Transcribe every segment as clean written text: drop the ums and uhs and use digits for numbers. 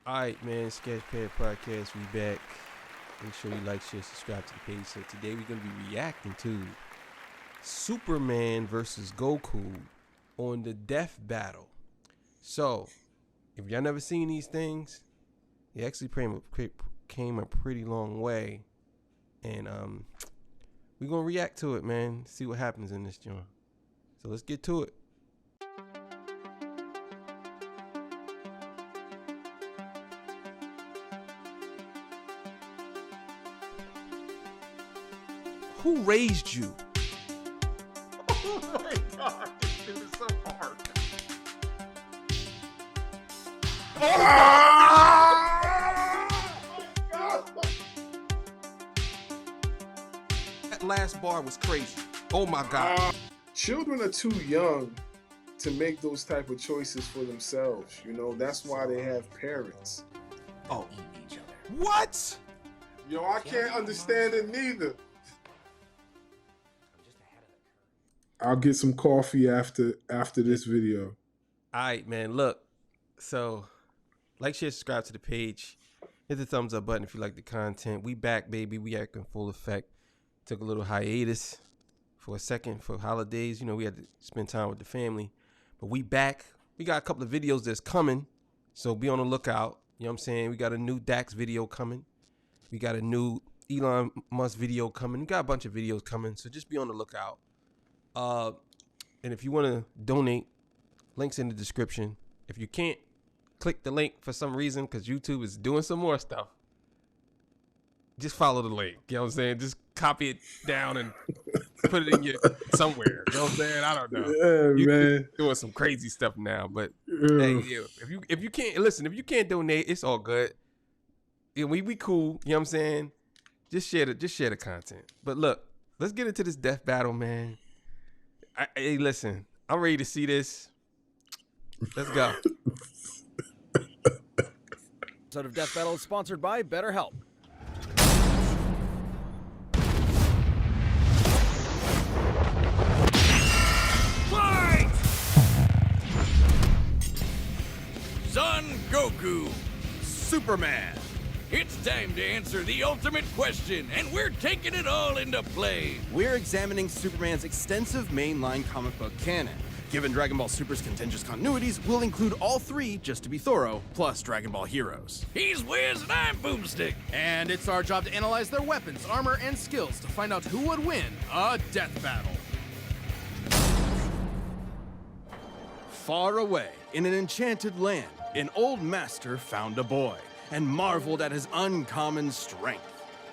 Alright, man, Sketchpadpodcast, we back. Make sure you like, share, subscribe to the page. So today we're going to be reacting to Superman versus Goku on the death battle. So, if y'all never seen these things, they actually came a pretty long way. And we're going to react to it, man. See what happens in this joint. So let's get to it. Who raised you? Oh my god, this shit is so hard. That last bar was crazy. Oh my god. Children are too young to make those type of choices for themselves. You know, that's why they have parents. Oh, each other. What? Yo, I can't understand it neither. I'll get some coffee after this video. All right, man. Look, so like, share, subscribe to the page. Hit the thumbs up button if you like the content. We back, baby. We act in full effect. Took a little hiatus for a second for holidays. You know, we had to spend time with the family. But we back. We got a couple of videos that's coming. So be on the lookout. You know what I'm saying? We got a new Dax video coming. We got a new Elon Musk video coming. We got a bunch of videos coming. So just be on the lookout. And if you want to donate, links in the description. If you can't click the link for some reason, because YouTube is doing some more stuff, just follow the link. You know what I'm saying? Just copy it down and put it in your somewhere. You know what I'm saying? I don't know. Yeah, man. Doing some crazy stuff now, but Yeah. hey, yeah, if you can't listen, if you can't donate, it's all good. Yeah, we cool. You know what I'm saying? Just share the content. But look, let's get into this death battle, man. Hey, listen, I'm ready to see this. Let's go. Episode of Death Battle is sponsored by BetterHelp. Fight! Son Goku, Superman. it's time to answer the ultimate question, and we're taking it all into play. We're examining Superman's extensive mainline comic book canon. Given Dragon Ball Super's contentious continuities, we'll include all three, just to be thorough, plus Dragon Ball heroes. He's Wiz and I'm Boomstick. And it's our job to analyze their weapons, armor, and skills to find out who would win a death battle. Far away, in an enchanted land, an old master found a boy and marveled at his uncommon strength.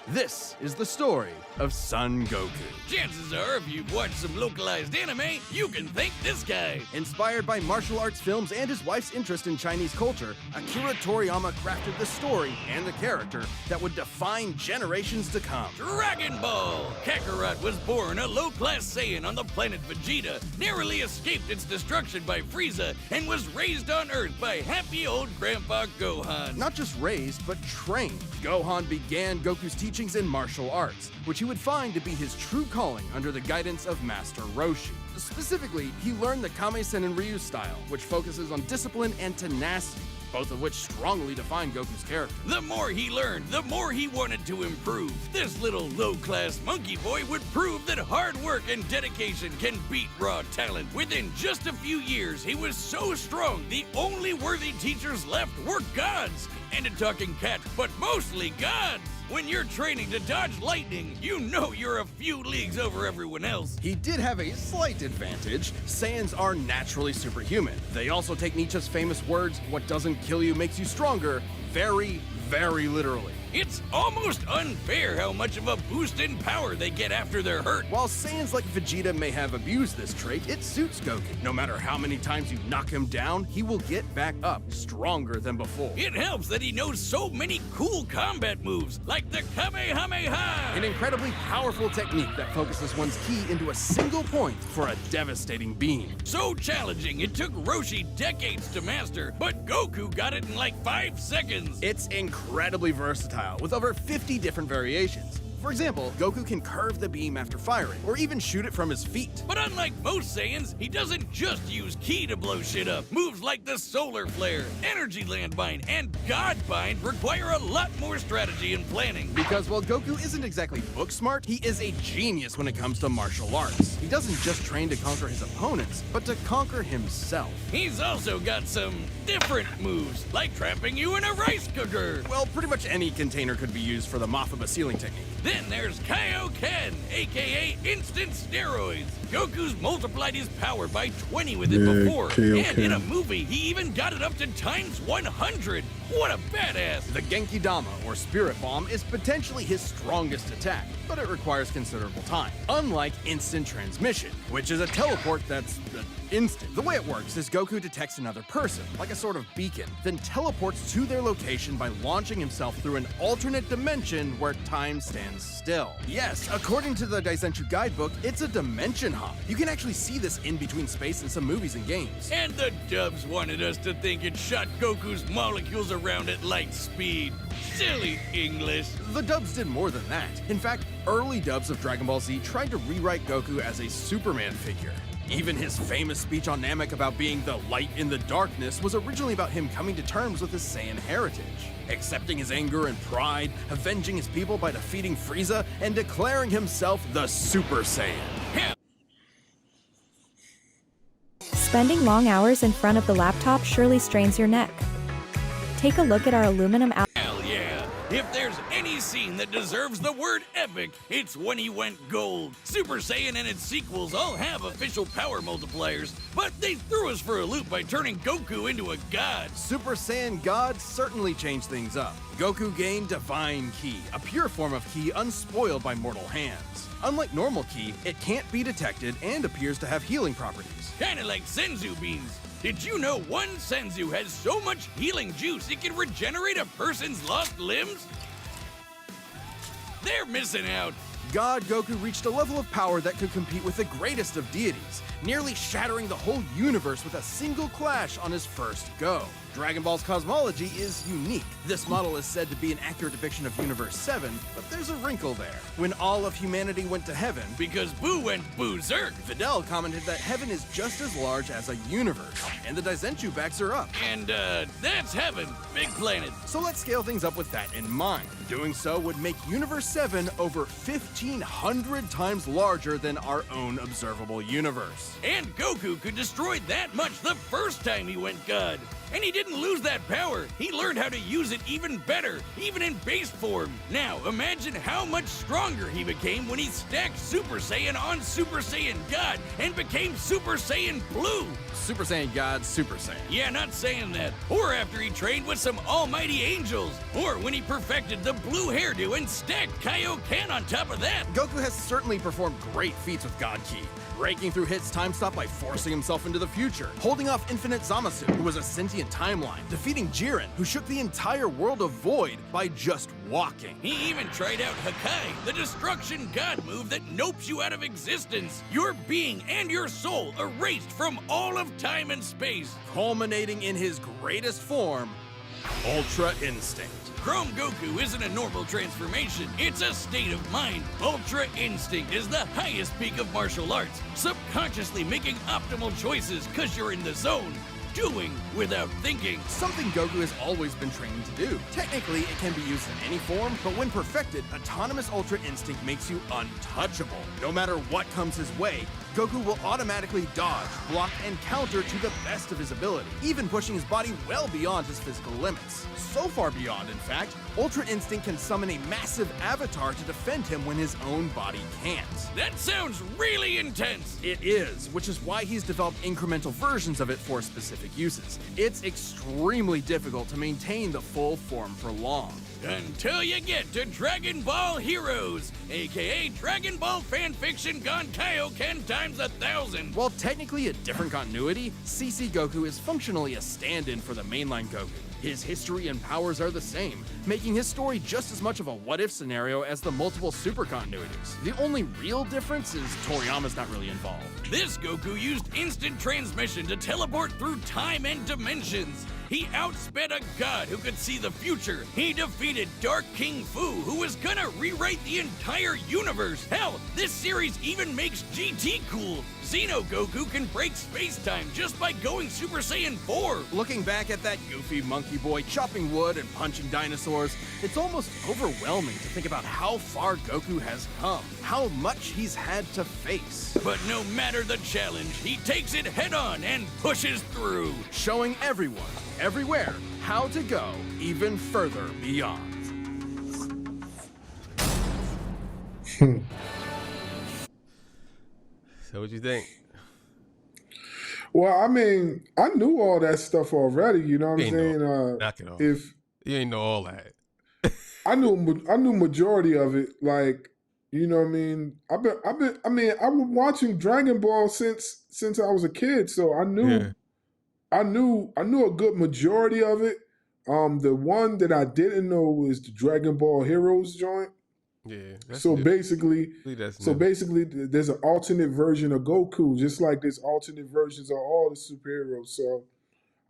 This is the story of Son Goku. Chances are, if you've watched some localized anime, you can thank this guy. Inspired by martial arts films and his wife's interest in Chinese culture, Akira Toriyama crafted the story and the character that would define generations to come. Dragon Ball! Kakarot was born a low-class Saiyan on the planet Vegeta, narrowly escaped its destruction by Frieza, and was raised on Earth by happy old Grandpa Gohan. Not just raised, but trained. Gohan began Goku's teachings in martial arts, which he would find to be his true calling under the guidance of Master Roshi. Specifically, he learned the Kame-sen and Ryu style, which focuses on discipline and tenacity, both of which strongly define Goku's character. The more he learned, the more he wanted to improve. This little low-class monkey boy would prove that hard work and dedication can beat raw talent. Within just a few years, he was so strong, the only worthy teachers left were gods. And a talking cat, but mostly gods. When you're training to dodge lightning, you know you're a few leagues over everyone else. He did have a slight advantage. Saiyans are naturally superhuman. They also take Nietzsche's famous words, "What doesn't kill you makes you stronger," very, very literally. It's almost unfair how much of a boost in power they get after they're hurt. While Saiyans like Vegeta may have abused this trait, it suits Goku. No matter how many times you knock him down, he will get back up, stronger than before. It helps that he knows so many cool combat moves, like the Kamehameha! An incredibly powerful technique that focuses one's ki into a single point for a devastating beam. So challenging, it took Roshi decades to master, but Goku got it in like 5 seconds. It's incredibly versatile, with over 50 different variations. For example, Goku can curve the beam after firing, or even shoot it from his feet. But unlike most Saiyans, he doesn't just use ki to blow shit up. Moves like the Solar Flare, Energy Landmine, and God Bind require a lot more strategy and planning. Because while Goku isn't exactly book smart, he is a genius when it comes to martial arts. He doesn't just train to conquer his opponents, but to conquer himself. He's also got some different moves, like trapping you in a rice cooker. Well, pretty much any container could be used for the Mothama sealing technique. Then there's Kaioken, aka instant steroids. Goku's multiplied his power by 20 with it before, and in a movie, he even got it up to times 100. What a badass! The Genki Dama, or Spirit Bomb, is potentially his strongest attack, but it requires considerable time. Unlike instant transmission, which is a teleport that's instant. The way it works is Goku detects another person, like a sort of beacon, then teleports to their location by launching himself through an alternate dimension where time stands still. Yes, according to the Daizenshuu guidebook, it's a dimension hop. You can actually see this in between space in some movies and games. And the dubs wanted us to think it shot Goku's molecules around at light speed. Silly English. The dubs did more than that. In fact, early dubs of Dragon Ball Z tried to rewrite Goku as a Superman figure. Even his famous speech on Namek about being the light in the darkness was originally about him coming to terms with his Saiyan heritage, accepting his anger and pride, avenging his people by defeating Frieza, and declaring himself the Super Saiyan. Spending long hours in front of the laptop surely strains your neck. Take a look at our aluminum Hell yeah! If there's any scene that deserves the word epic, it's when he went gold. Super Saiyan and its sequels all have official power multipliers, but they threw us for a loop by turning Goku into a god. Super Saiyan God certainly changed things up. Goku gained Divine Ki, a pure form of Ki unspoiled by mortal hands. Unlike normal Ki, it can't be detected and appears to have healing properties. Kinda like Senzu beans. Did you know one Senzu has so much healing juice it can regenerate a person's lost limbs? They're missing out. God Goku reached a level of power that could compete with the greatest of deities, nearly shattering the whole universe with a single clash on his first go. Dragon Ball's cosmology is unique. This model is said to be an accurate depiction of Universe 7, but there's a wrinkle there. When all of humanity went to heaven, Because Boo went berserk. Fidel commented that heaven is just as large as a universe, and the Daizenshuu backs her up. And, that's heaven. Big planet. So let's scale things up with that in mind. Doing so would make Universe 7 over 1,500 times larger than our own observable universe. And Goku could destroy that much the first time he went God. And he didn't lose that power. He learned how to use it even better, even in base form. Now, imagine how much stronger he became when he stacked Super Saiyan on Super Saiyan God and became Super Saiyan Blue. Super Saiyan God, Super Saiyan. Yeah, not saying that. Or after he trained with some almighty angels. Or when he perfected the blue hairdo and stacked Kaioken on top of that. Goku has certainly performed great feats with God Ki, breaking through Hit's time stop by forcing himself into the future, holding off Infinite Zamasu, who was a sentient timeline, defeating Jiren, who shook the entire world of Void by just walking. He even tried out Hakai, the destruction god move that nopes you out of existence. Your being and your soul erased from all of time and space. Culminating in his greatest form, Ultra Instinct. Chrome Goku isn't a normal transformation, it's a state of mind. Ultra Instinct is the highest peak of martial arts, subconsciously making optimal choices because you're in the zone. Doing without thinking. Something Goku has always been trained to do. Technically, it can be used in any form, but when perfected, Autonomous Ultra Instinct makes you untouchable. No matter what comes his way, Goku will automatically dodge, block, and counter to the best of his ability, even pushing his body well beyond his physical limits. So far beyond, in fact, Ultra Instinct can summon a massive avatar to defend him when his own body can't. That sounds really intense. It is, which is why he's developed incremental versions of it for specific uses. It's extremely difficult to maintain the full form for long. Until you get to Dragon Ball Heroes, aka Dragon Ball fanfiction gone Kaioken times 1,000. While technically a different continuity, CC Goku is functionally a stand-in for the mainline Goku. His history and powers are the same, making his story just as much of a what-if scenario as the multiple super continuities. The only real difference is Toriyama's not really involved. This Goku used instant transmission to teleport through time and dimensions. he outsped a god who could see the future. He defeated Dark King Fu, who was gonna rewrite the entire universe. Hell, this series even makes GT cool. Xeno Goku can break space-time just by going Super Saiyan 4. Looking back at that goofy monkey boy chopping wood and punching dinosaurs, it's almost overwhelming to think about how far Goku has come, how much he's had to face. But no matter the challenge, he takes it head-on and pushes through. Showing everyone, everywhere, how to go even further beyond. So what you think? Well, I mean, I knew all that stuff already. You know what I'm saying? Knock it off. If You ain't know all that. I knew majority of it. Like, you know what I mean? I've been watching Dragon Ball since I was a kid, so I knew a good majority of it. The one that I didn't know was the Dragon Ball Heroes joint. Yeah. Basically, that's basically, there's an alternate version of Goku, just like there's alternate versions of all the superheroes. So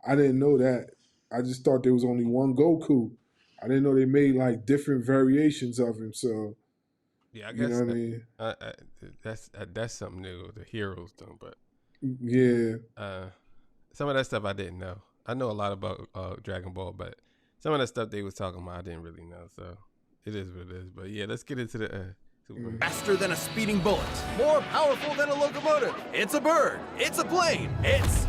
I didn't know that. I just thought there was only one Goku. I didn't know they made like different variations of him. So yeah, I guess you know what I mean. That's something new. The heroes thing, but yeah, some of that stuff I didn't know. I know a lot about Dragon Ball, but some of that stuff they was talking about I didn't really know. So it is what it is. But yeah, let's get into the Superman. Faster than a speeding bullet, more powerful than a locomotive. It's a bird, it's a plane, it's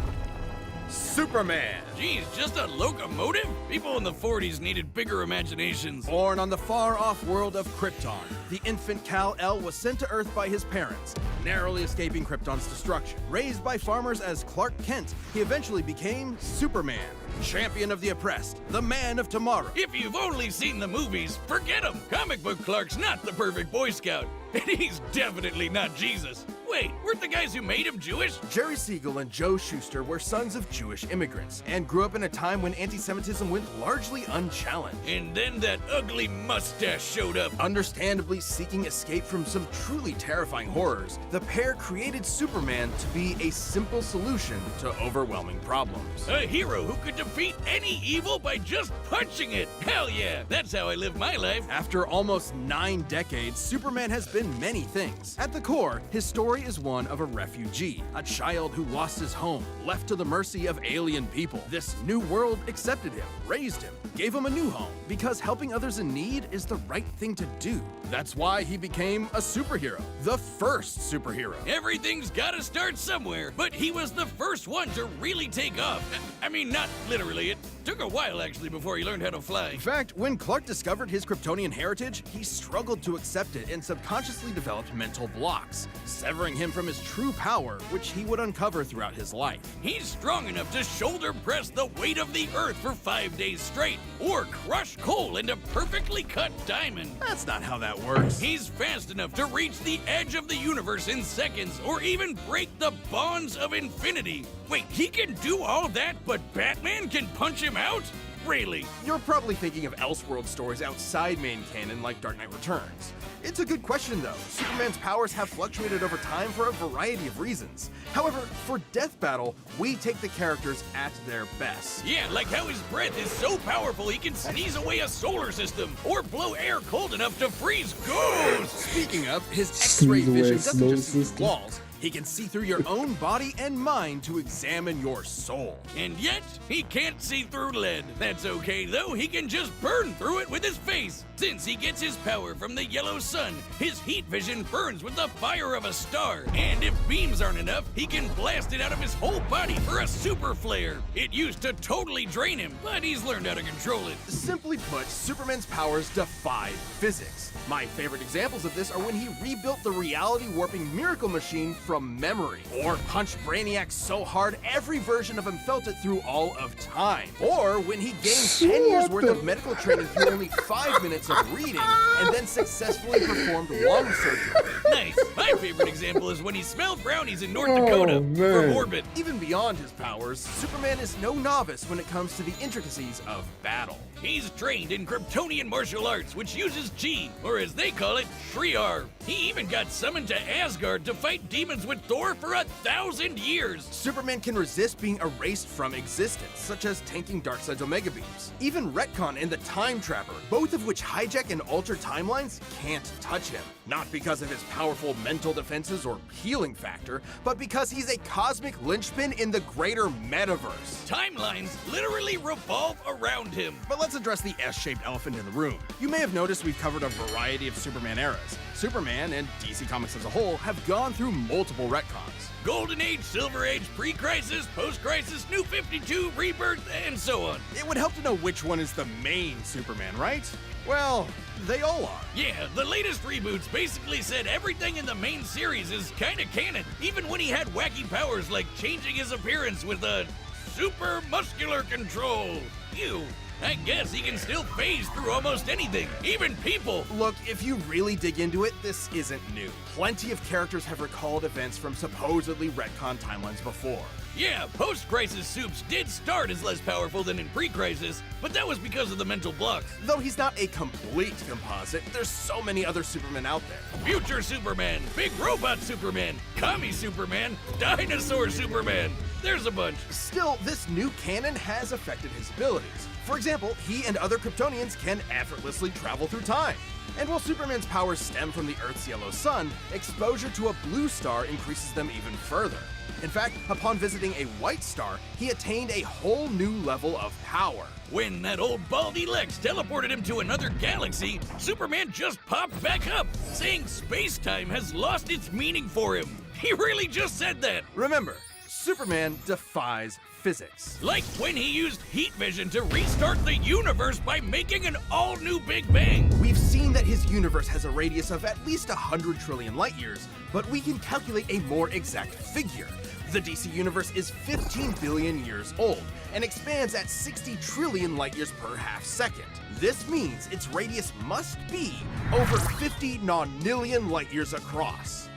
Superman. Geez, just a locomotive? People in the 40s needed bigger imaginations. Born on the far-off world of Krypton, the infant Kal-El was sent to Earth by his parents, narrowly escaping Krypton's destruction. Raised by farmers as Clark Kent, he eventually became Superman, champion of the oppressed, the man of tomorrow. If you've only seen the movies, forget him. Comic book Clark's not the perfect Boy Scout, and he's definitely not Jesus. Wait, weren't the guys who made him Jewish? Jerry Siegel and Joe Shuster were sons of Jewish immigrants and grew up in a time when anti-Semitism went largely unchallenged. And then that ugly mustache showed up. Understandably seeking escape from some truly terrifying horrors, the pair created Superman to be a simple solution to overwhelming problems. A hero who could defeat any evil by just punching it. Hell yeah, that's how I live my life. After almost 9 decades, Superman has been many things. At the core, his story is one of a refugee, a child who lost his home, left to the mercy of alien people. This new world accepted him, raised him, gave him a new home, because helping others in need is the right thing to do. That's why he became a superhero, the first superhero. Everything's gotta start somewhere, but he was the first one to really take off. I mean, not literally. It took a while, actually, before he learned how to fly. In fact, when Clark discovered his Kryptonian heritage, he struggled to accept it and subconsciously developed mental blocks, severing him from his true power, which he would uncover throughout his life. He's strong enough to shoulder press the weight of the Earth for 5 days straight, or crush coal into perfectly cut diamond. That's not how that works. He's fast enough to reach the edge of the universe in seconds, or even break the bonds of infinity. Wait, he can do all that, but Batman can punch him out? Really? You're probably thinking of Elseworld stories outside main canon like Dark Knight Returns. It's a good question though. Superman's powers have fluctuated over time for a variety of reasons. However, for Death Battle, we take the characters at their best. Yeah, like how his breath is so powerful he can sneeze away a solar system, or blow air cold enough to freeze ghosts! Speaking of, his X-ray Sneeze away vision a doesn't solar just see system. walls. He can see through your own body and mind to examine your soul. And yet, he can't see through lead. That's okay though, he can just burn through it with his face. Since he gets his power from the yellow sun, his heat vision burns with the fire of a star. And if beams aren't enough, he can blast it out of his whole body for a super flare. It used to totally drain him, but he's learned how to control it. Simply put, Superman's powers defied physics. My favorite examples of this are when he rebuilt the reality warping miracle machine from memory, or punched Brainiac so hard every version of him felt it through all of time, or when he gained 10 years worth of medical training through only 5 minutes of reading, and then successfully performed lung surgery. Nice. My favorite example is when he smelled brownies in North Dakota from man. orbit. Even beyond his powers, Superman is no novice when it comes to the intricacies of battle. He's trained in Kryptonian martial arts, which uses chi, or as they call it, Shriar. He even got summoned to Asgard to fight demons friends with Thor for 1,000 years. Superman can resist being erased from existence, such as tanking Darkseid's Omega Beams. Even Retcon and the Time Trapper, both of which hijack and alter timelines, can't touch him. Not because of his powerful mental defenses or healing factor, but because he's a cosmic linchpin in the greater metaverse. Timelines literally revolve around him. But let's address the S-shaped elephant in the room. You may have noticed we've covered a variety of Superman eras. Superman, and DC Comics as a whole, have gone through multiple retcons. Golden Age, Silver Age, pre-crisis, post-crisis, New 52, Rebirth, and so on. It would help to know which one is the main Superman, right? Well, they all are. Yeah, the latest reboots basically said everything in the main series is kinda canon, even when he had wacky powers like changing his appearance with a super muscular control. Ew. I guess he can still phase through almost anything, even people. Look, if you really dig into it, this isn't new. Plenty of characters have recalled events from supposedly retcon timelines before. Yeah, post-crisis Supes did start as less powerful than in pre-crisis, but that was because of the mental blocks. Though he's not a complete composite, there's so many other Supermen out there. Future Superman, Big Robot Superman, Commie Superman, Dinosaur Superman. There's a bunch. Still, this new canon has affected his abilities. For example, he and other Kryptonians can effortlessly travel through time. And while Superman's powers stem from the Earth's yellow sun, exposure to a blue star increases them even further. In fact, upon visiting a white star, he attained a whole new level of power. When that old baldy Lex teleported him to another galaxy, Superman just popped back up, saying space-time has lost its meaning for him. He really just said that. Remember, Superman defies physics. Like when he used heat vision to restart the universe by making an all-new Big Bang. We've seen that his universe has a radius of at least 100 trillion light years, but we can calculate a more exact figure. The DC universe is 15 billion years old and expands at 60 trillion light years per half second. This means its radius must be over 50 nonillion light years across.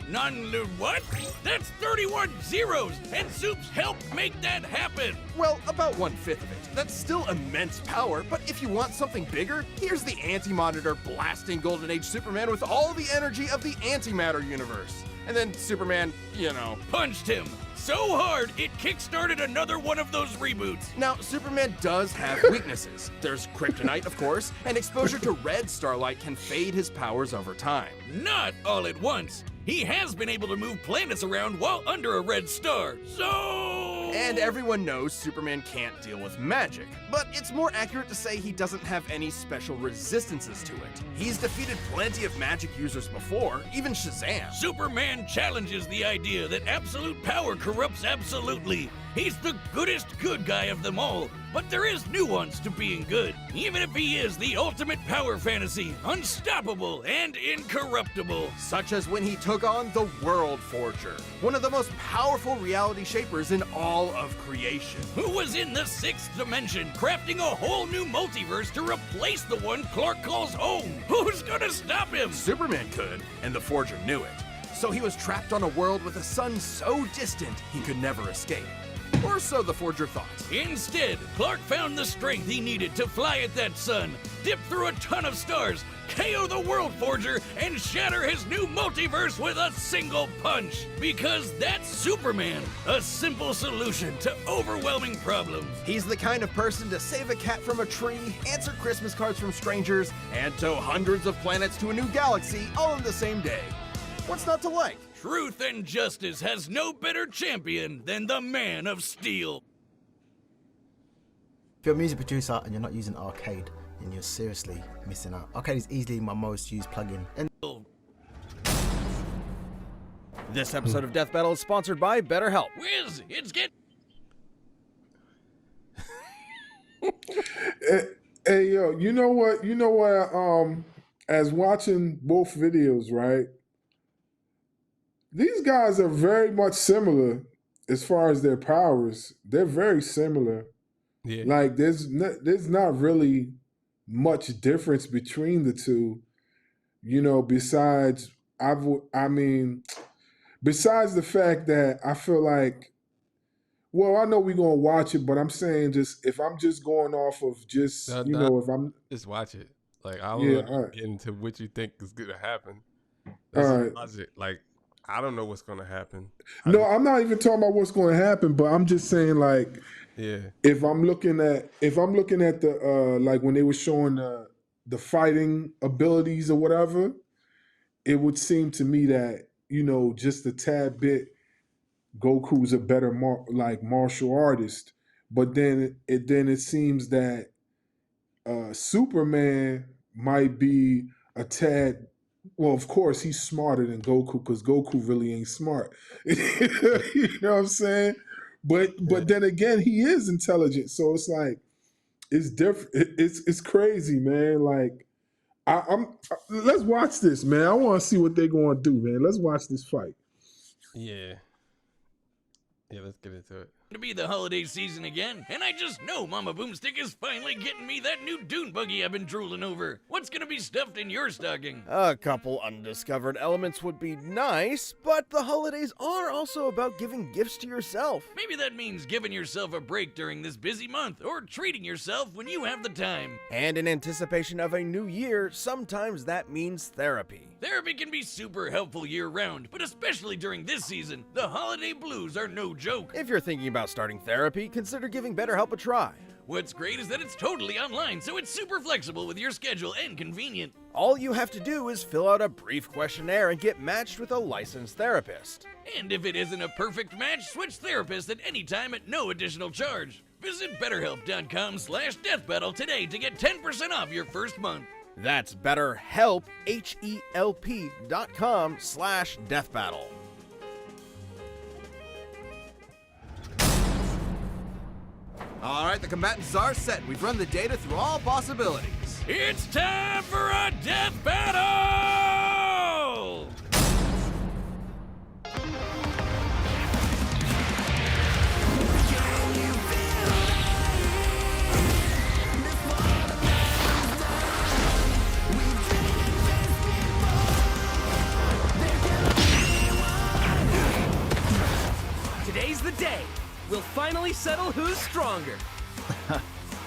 What? That's 31 zeros, and Supes helped make that happen. Well, about 1/5 of it. That's still immense power, but if you want something bigger, here's the Anti-Monitor blasting Golden Age Superman with all the energy of the antimatter universe. And then Superman, punched him so hard it kickstarted another one of those reboots. Now, Superman does have weaknesses. There's kryptonite, of course, and exposure to red starlight can fade his powers over time. Not all at once. He has been able to move planets around while under a red star, so... And everyone knows Superman can't deal with magic, but it's more accurate to say he doesn't have any special resistances to it. He's defeated plenty of magic users before, even Shazam. Superman challenges the idea that absolute power corrupts absolutely. He's the goodest good guy of them all, but there is nuance to being good, even if he is the ultimate power fantasy, unstoppable and incorruptible. Such as when he took on the World Forger, one of the most powerful reality shapers in all of creation. Who was in the sixth dimension, crafting a whole new multiverse to replace the one Clark calls home. Who's gonna stop him? Superman could, and the Forger knew it. So he was trapped on a world with a sun so distant he could never escape. Or so the Forger thought. Instead, Clark found the strength he needed to fly at that sun, dip through a ton of stars, KO the World Forger, and shatter his new multiverse with a single punch. Because that's Superman, a simple solution to overwhelming problems. He's the kind of person to save a cat from a tree, answer Christmas cards from strangers, and tow hundreds of planets to a new galaxy all in the same day. What's not to like? Truth and justice has no better champion than the Man of Steel. If you're a music producer and you're not using Arcade, then you're seriously missing out. Arcade is easily my most used plugin. And this episode of Death Battle is sponsored by BetterHelp. Wiz, it's get... Hey, yo, you know what? As watching both videos, right? These guys are very much similar as far as their powers. They're very similar. Yeah. Like there's not really much difference between the two, besides besides the fact that I feel like, well, I know we're gonna watch it, but I'm saying just if I'm just going off of just if I'm just watch it. Like I don't get into what you think is gonna happen. All right. Watch it. Like I don't know what's gonna happen. No, I'm not even talking about what's going to happen, but I'm just saying, like, if I'm looking at the like when they were showing the fighting abilities or whatever, it would seem to me that, you know, just a tad bit, Goku's a better martial artist, but then it seems that Superman might be a tad. Well, of course, he's smarter than Goku because Goku really ain't smart. You know what I'm saying? But then again, he is intelligent. So it's like, it's different. It's crazy, man. Like, let's watch this, man. I want to see what they're going to do, man. Let's watch this fight. Yeah, let's get into it. To be the holiday season again, and I just know Mama Boomstick is finally getting me that new dune buggy I've been drooling over. What's gonna be stuffed in your stocking? A couple undiscovered elements would be nice, but the holidays are also about giving gifts to yourself. Maybe that means giving yourself a break during this busy month, or treating yourself when you have the time. And in anticipation of a new year, sometimes that means therapy. Therapy can be super helpful year-round, but especially during this season, the holiday blues are no joke. If you're thinking about starting therapy, consider giving BetterHelp a try. What's great is that it's totally online, so it's super flexible with your schedule and convenient. All you have to do is fill out a brief questionnaire and get matched with a licensed therapist. And if it isn't a perfect match, switch therapists at any time at no additional charge. Visit BetterHelp.com/deathbattle today to get 10% off your first month. That's BetterHelp, HELP.com/deathbattle. All right, the combatants are set. We've run the data through all possibilities. It's time for a death battle! Today's the day. We'll finally settle who's stronger.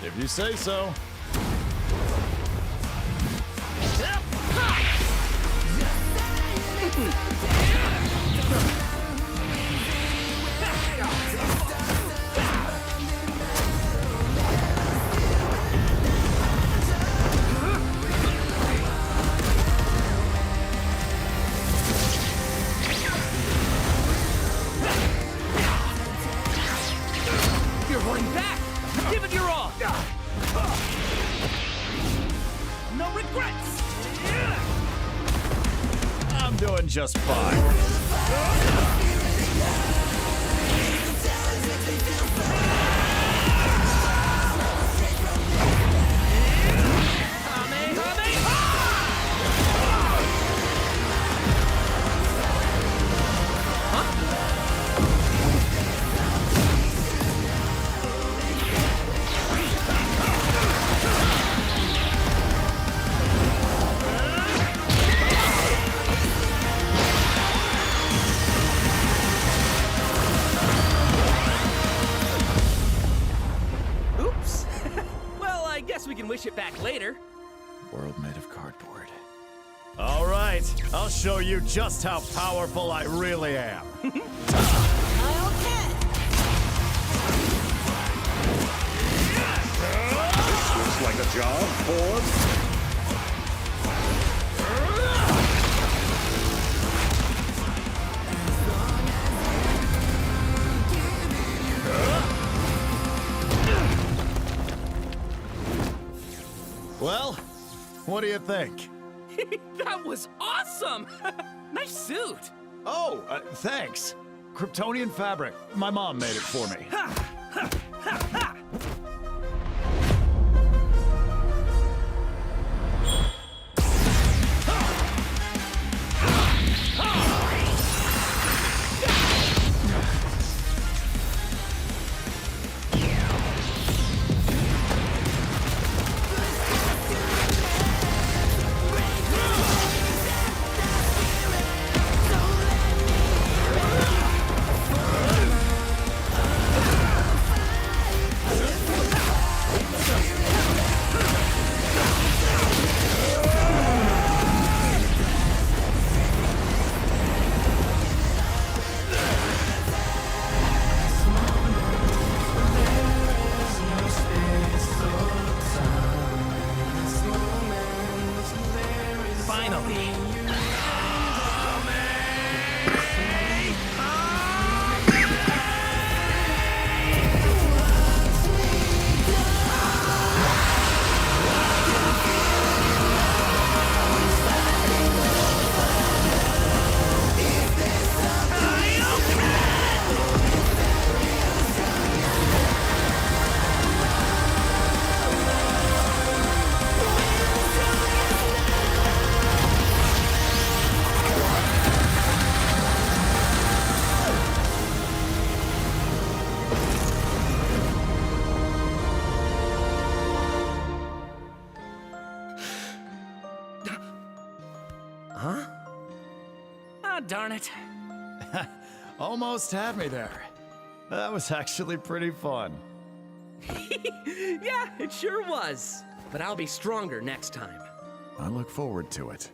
If you say so. You're holding back. Give it your all. No regrets. I'm doing just fine. Oops. Well, I guess we can wish it back later. World made of cardboard. All right, I'll show you just how powerful I really am. This looks like a job for... Well, what do you think? That was awesome. Nice suit. Oh, thanks. Kryptonian fabric. My mom made it for me. Finally. Darn it. Almost had me there. That was actually pretty fun. Yeah, it sure was. But I'll be stronger next time. I look forward to it.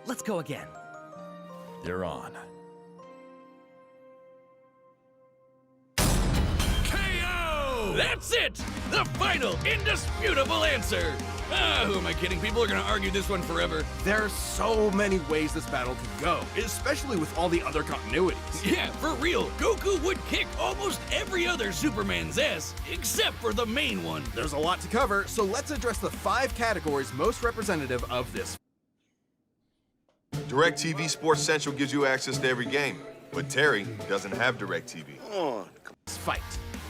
Let's go again. You're on. KO! That's it! The final, indisputable answer! Who am I kidding? People are gonna argue this one forever. There's so many ways this battle could go, especially with all the other continuities. Yeah, for real, Goku would kick almost every other Superman's ass, except for the main one. There's a lot to cover, so let's address the 5 categories most representative of this. DirecTV Sports Central gives you access to every game, but Terry doesn't have DirecTV. Let's fight.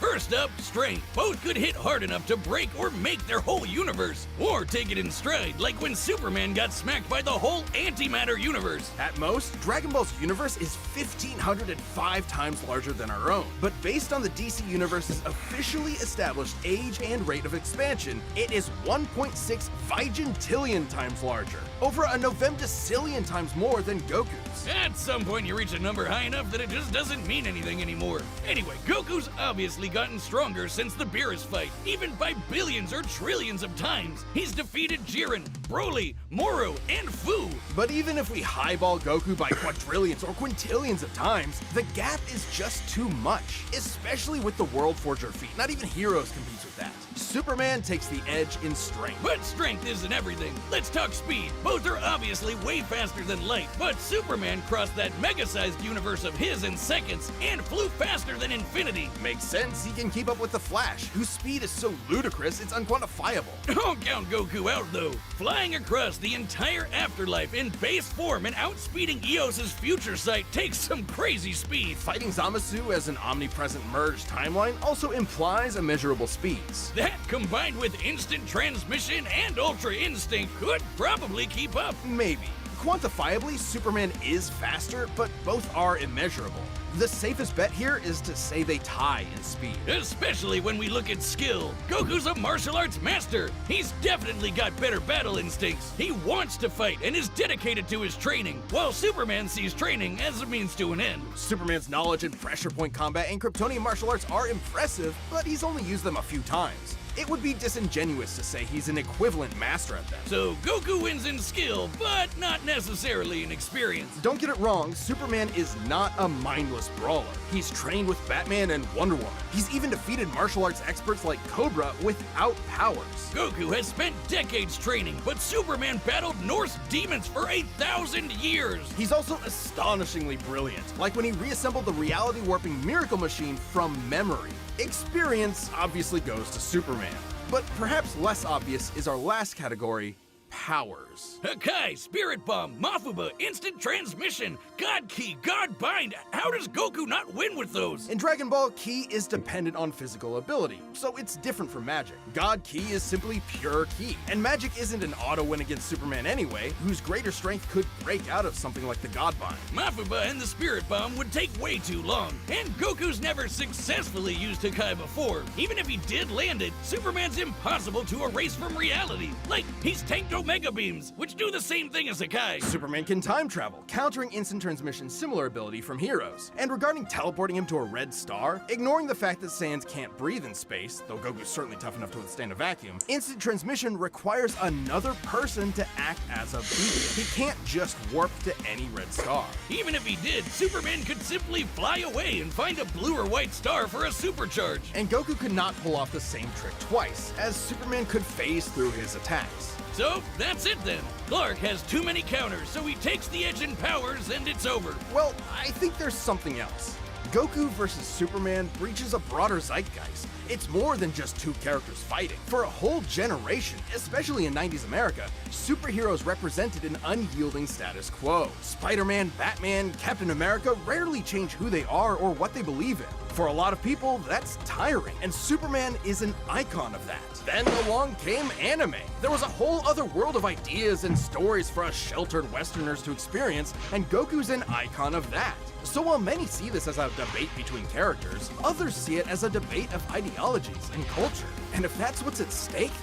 First up, strength. Both could hit hard enough to break or make their whole universe, or take it in stride, like when Superman got smacked by the whole antimatter universe. At most, Dragon Ball's universe is 1,505 times larger than our own. But based on the DC Universe's officially established age and rate of expansion, it is 1.6 vigintillion times larger, over a novemdecillion times more than Goku's. At some point, you reach a number high enough that it just doesn't mean anything anymore. Anyway, Goku's obviously gotten stronger since the Beerus fight, even by billions or trillions of times. He's defeated Jiren, Broly, Moro, and Fu. But even if we highball Goku by quadrillions or quintillions of times, the gap is just too much, especially with the World Forger feat. Not even Heroes competes with that. Superman takes the edge in strength. But strength isn't everything. Let's talk speed. Both are obviously way faster than light, but Superman crossed that mega-sized universe of his in seconds and flew faster than infinity. Makes sense, he can keep up with the Flash, whose speed is so ludicrous it's unquantifiable. Don't count Goku out though. Flying across the entire afterlife in base form and outspeeding Eos's future sight takes some crazy speed. Fighting Zamasu as an omnipresent merged timeline also implies immeasurable speeds. That, combined with instant transmission and ultra instinct, could probably keep up. Maybe. Quantifiably, Superman is faster, but both are immeasurable. The safest bet here is to say they tie in speed. Especially when we look at skill. Goku's a martial arts master. He's definitely got better battle instincts. He wants to fight and is dedicated to his training, while Superman sees training as a means to an end. Superman's knowledge in pressure point combat and Kryptonian martial arts are impressive, but he's only used them a few times. It would be disingenuous to say he's an equivalent master at them. So Goku wins in skill, but not necessarily in experience. Don't get it wrong, Superman is not a mindless brawler. He's trained with Batman and Wonder Woman. He's even defeated martial arts experts like Cobra without powers. Goku has spent decades training, but Superman battled Norse demons for 1,000 years. He's also astonishingly brilliant, like when he reassembled the reality warping miracle machine from memory. Experience obviously goes to Superman, but perhaps less obvious is our last category, powers. Hakai, Spirit Bomb, Mafuba, Instant Transmission, God Key, God Bind. How does Goku not win with those? In Dragon Ball, Ki is dependent on physical ability, so it's different from magic. God Ki is simply pure Ki, and magic isn't an auto win against Superman anyway, whose greater strength could break out of something like the God Bind. Mafuba and the Spirit Bomb would take way too long, and Goku's never successfully used Hakai before. Even if he did land it, Superman's impossible to erase from reality. Like, he's tanked Omega Beams, which do the same thing as Hakai. Superman can time travel, countering Instant Transmission's similar ability from Heroes. And regarding teleporting him to a red star, ignoring the fact that Saiyans can't breathe in space, though Goku's certainly tough enough to withstand a vacuum, Instant Transmission requires another person to act as a beacon. He can't just warp to any red star. Even if he did, Superman could simply fly away and find a blue or white star for a supercharge. And Goku could not pull off the same trick twice, as Superman could phase through his attacks. So, that's it then. Clark has too many counters, so he takes the edge in powers and it's over. Well, I think there's something else. Goku versus Superman breaches a broader zeitgeist. It's more than just two characters fighting. For a whole generation, especially in 90s America, superheroes represented an unyielding status quo. Spider-Man, Batman, Captain America rarely change who they are or what they believe in. For a lot of people, that's tiring, and Superman is an icon of that. Then along came anime. There was a whole other world of ideas and stories for us sheltered Westerners to experience, and Goku's an icon of that. So while many see this as a debate between characters, others see it as a debate of ideologies and culture. And if that's what's at stake,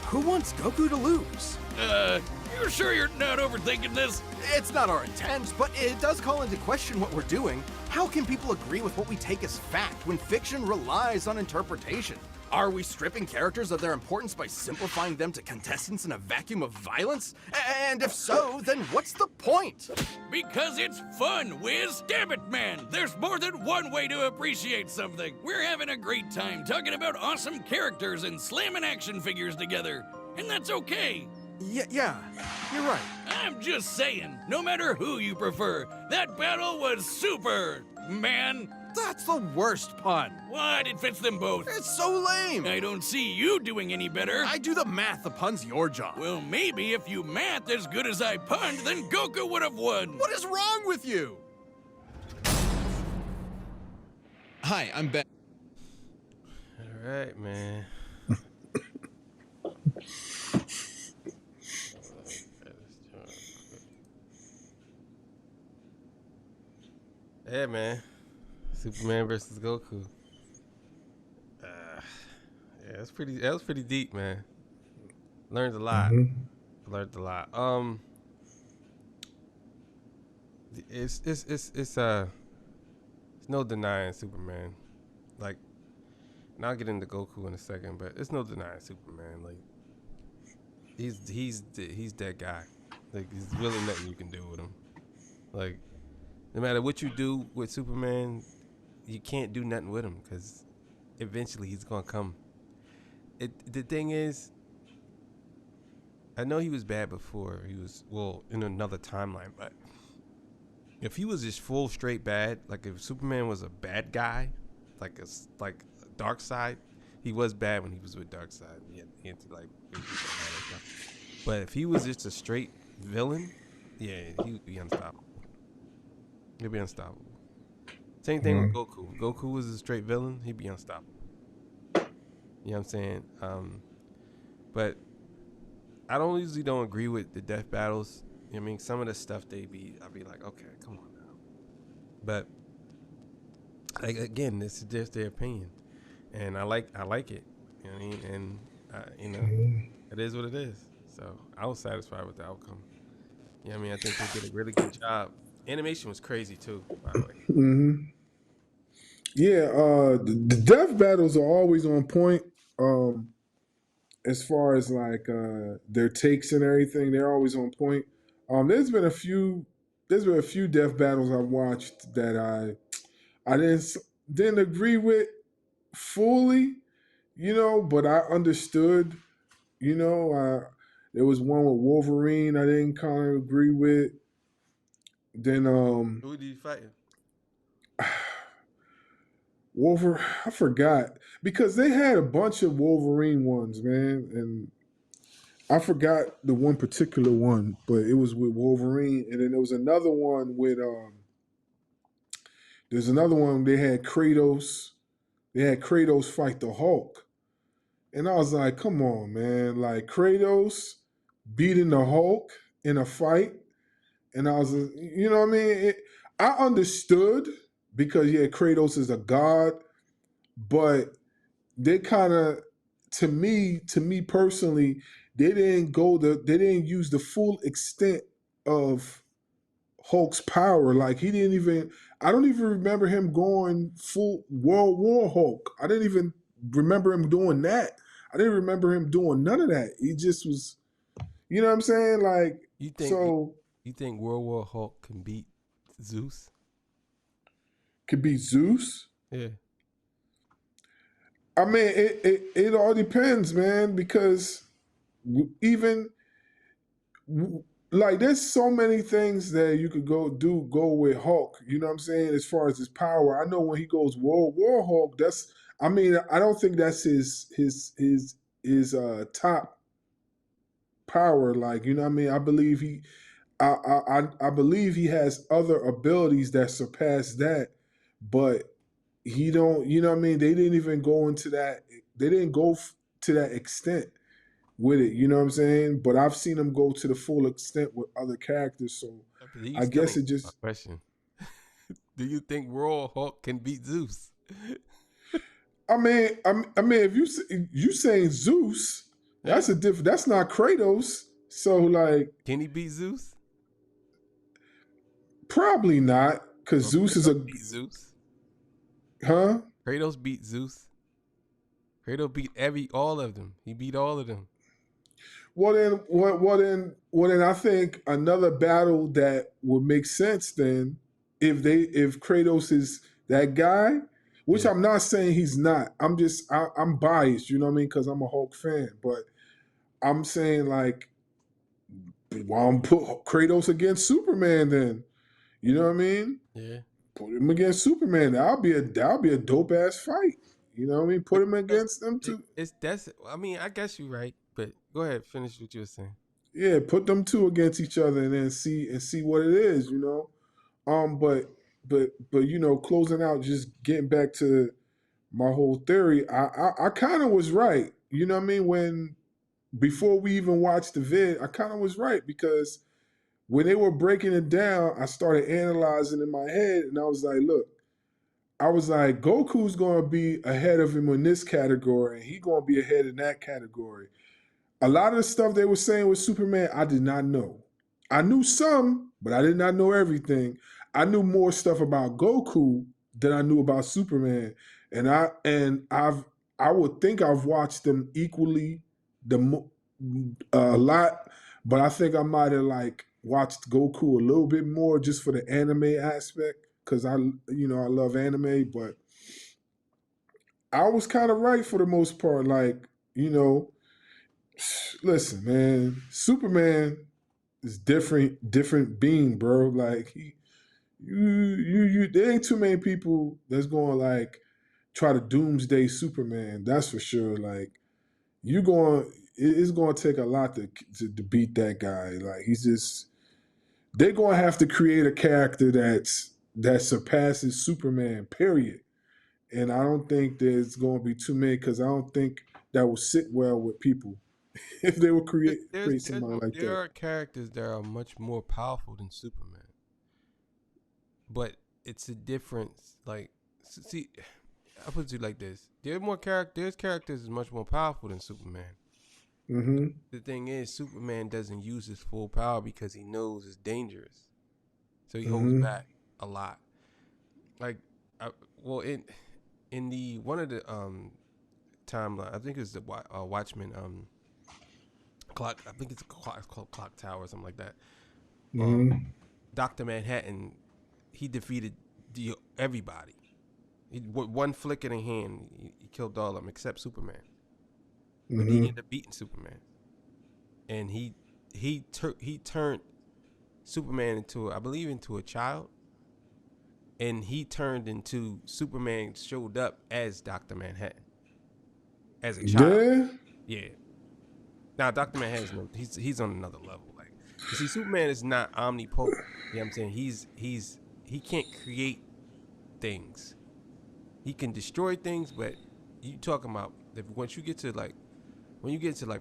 who wants Goku to lose? You're sure you're not overthinking this? It's not our intent, but it does call into question what we're doing. How can people agree with what we take as fact when fiction relies on interpretation? Are we stripping characters of their importance by simplifying them to contestants in a vacuum of violence? And if so, then what's the point? Because it's fun, Wiz! Damn it, man! There's more than one way to appreciate something! We're having a great time talking about awesome characters and slamming action figures together. And that's okay! Yeah, you're right. I'm just saying, no matter who you prefer, that battle was super, man! That's the worst pun. What? It fits them both. It's so lame. I don't see you doing any better. I do the math. The pun's your job. Well, maybe if you math as good as I punned, then Goku would have won. What is wrong with you? Hi, I'm Ben. All right, man. Yeah, man. Superman versus Goku. Yeah, that was pretty deep, man. Learned a lot. Learned a lot. It's no denying Superman. Like, and I'll get into Goku in a second, but it's no denying Superman. Like, he's that guy. Like, there's really nothing you can do with him. Like, no matter what you do with Superman, you can't do nothing with him because eventually he's gonna come. The thing is, I know he was bad before. He was, well, in another timeline, but if he was just full straight bad, like if Superman was a bad guy, like Dark Side, he was bad when he was with Dark Side. He had to like, but if he was just a straight villain, yeah, he would be unstoppable. He'd be unstoppable. Same thing with Goku. If Goku was a straight villain, he'd be unstoppable. You know what I'm saying? But I usually don't agree with the death battles. You know what I mean? Some of the stuff I'd be like, okay, come on now. But like, again, this is just their opinion, and I like it. You know what I mean? And it is what it is. So I was satisfied with the outcome. You know what I mean? I think they did a really good job. Animation was crazy too, by the way. Yeah, the death battles are always on point. As far as like their takes and everything, they're always on point. There's been a few death battles I've watched that I didn't agree with fully, but I understood. There was one with Wolverine I didn't kind of agree with. Then who did you fight? I forgot because they had a bunch of Wolverine ones, man, and I forgot the one particular one, but it was with Wolverine, and then there was another one with there's another one they had Kratos. They had Kratos fight the Hulk, and I was like, come on, man, like Kratos beating the Hulk in a fight. And I was, you know what I mean? I understood because, yeah, Kratos is a god, but they kind of, to me personally, they didn't use the full extent of Hulk's power. Like I don't even remember him going full World War Hulk. I didn't even remember him doing that. I didn't remember him doing none of that. He just was, you know what I'm saying? Like, You think World War Hulk can beat Zeus? Could beat Zeus? Yeah. I mean, it all depends, man, because even like there's so many things that you could go with Hulk. You know what I'm saying? As far as his power, I know when he goes War Hulk, that's. I mean, I don't think that's his top power. Like, you know what I mean? I believe I believe he has other abilities that surpass that, but he don't. You know what I mean? They didn't even go into that. They didn't go to that extent with it. You know what I'm saying? But I've seen him go to the full extent with other characters. So I guess it just. My question: do you think Raw Hulk can beat Zeus? I mean, if you saying Zeus, that's a different. That's not Kratos. So like, can he beat Zeus? Probably not, because Zeus is beat Zeus. Huh? Kratos beat Zeus. Kratos beat all of them. He beat all of them. Well then, I think another battle that would make sense then, if Kratos is that guy. Which I'm not saying he's not. I'm biased, you know what I mean? Because I'm a Hulk fan. But I'm saying, like, why don't put Kratos against Superman then? You know what I mean? Yeah. Put him against Superman. That'll be a dope ass fight. You know what I mean? Put him against them two. I mean, I guess you're right. But go ahead, finish what you were saying. Yeah, put them two against each other and then see what it is, you know? But you know, closing out, just getting back to my whole theory, I kind of was right. You know what I mean? Before we even watched the vid, I kind of was right, because when they were breaking it down, I started analyzing in my head, and I was like, Goku's going to be ahead of him in this category, and he's going to be ahead in that category. A lot of the stuff they were saying with Superman, I did not know. I knew some, but I did not know everything. I knew more stuff about Goku than I knew about Superman, and I would think I've watched them equally a lot, but I think I might have like watched Goku a little bit more just for the anime aspect, because I love anime. But I was kind of right for the most part. Like, you know, listen, man, Superman is different being, bro. Like there ain't too many people that's going like try to doomsday Superman. That's for sure. Like it's going to take a lot to beat that guy. Like they're going to have to create a character that surpasses Superman, period. And I don't think there's going to be too many, because I don't think that will sit well with people if they would create somebody like that. There are characters that are much more powerful than Superman. But it's a difference. Like, see, I'll put it like this: there's characters is much more powerful than Superman. Mm-hmm. The thing is, Superman doesn't use his full power because he knows it's dangerous, so he holds back a lot. Like, in the one of the timeline, I think it's the Watchmen clock. I think it's called Clock Tower or something like that. Dr. Manhattan, he defeated everybody. With one flick of the hand, he killed all of them except Superman. But he ended up beating Superman, and he turned Superman into a child, and he turned into Superman. Showed up as Dr. Manhattan as a child. Yeah. Now Dr. Manhattan he's on another level. Like, you see, Superman is not omnipotent. You know what I'm saying? He can't create things. He can destroy things, but you talking about once you get to like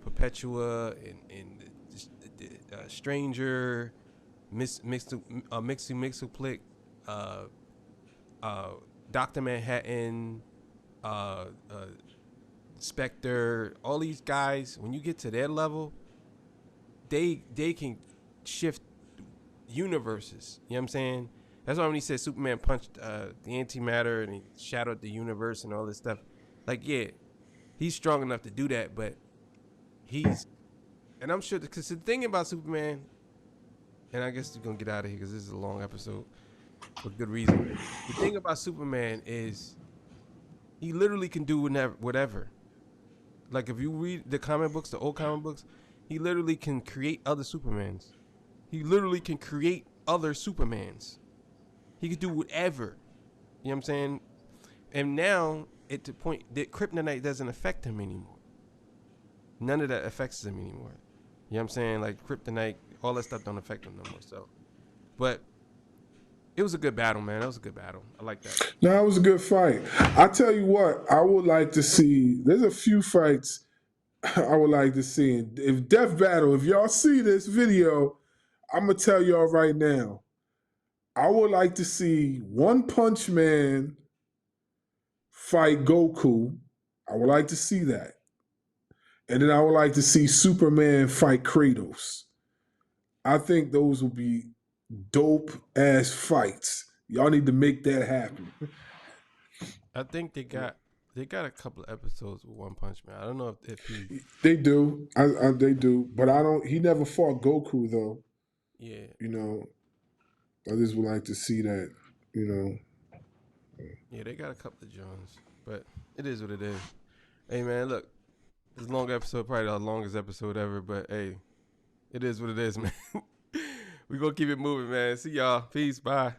Perpetua and Stranger, Mixu-Plick, Dr. Manhattan, Spectre, all these guys, when you get to their level, they can shift universes. You know what I'm saying? That's why when he said Superman punched the antimatter and he shattered the universe and all this stuff, like, yeah, he's strong enough to do that, but and I'm sure, because the thing about Superman, and I guess we're going to get out of here because this is a long episode for good reason. The thing about Superman is he literally can do whatever. Like, if you read the comic books, the old comic books, He literally can create other Supermans. He literally can create other Supermans. He could do whatever. You know what I'm saying? And now, at the point that kryptonite doesn't affect him anymore. None of that affects him anymore. You know what I'm saying? Like kryptonite, all that stuff don't affect him no more. So, but it was a good battle, man. That was a good battle. I like that. No, it was a good fight. I tell you what, I would like to see. There's a few fights I would like to see. If Death Battle, if y'all see this video, I'm gonna tell y'all right now. I would like to see One Punch Man fight Goku. I would like to see that. And then I would like to see Superman fight Kratos. I think those will be dope ass fights. Y'all need to make that happen. I think they got a couple of episodes with One Punch Man. I don't know if he... They do. They do. But he never fought Goku though. Yeah. You know, I just would like to see that, you know. Yeah, they got a couple of Jones. But it is what it is. Hey, man, look. This long episode, probably the longest episode ever. But, hey, it is what it is, man. We going to keep it moving, man. See y'all. Peace. Bye.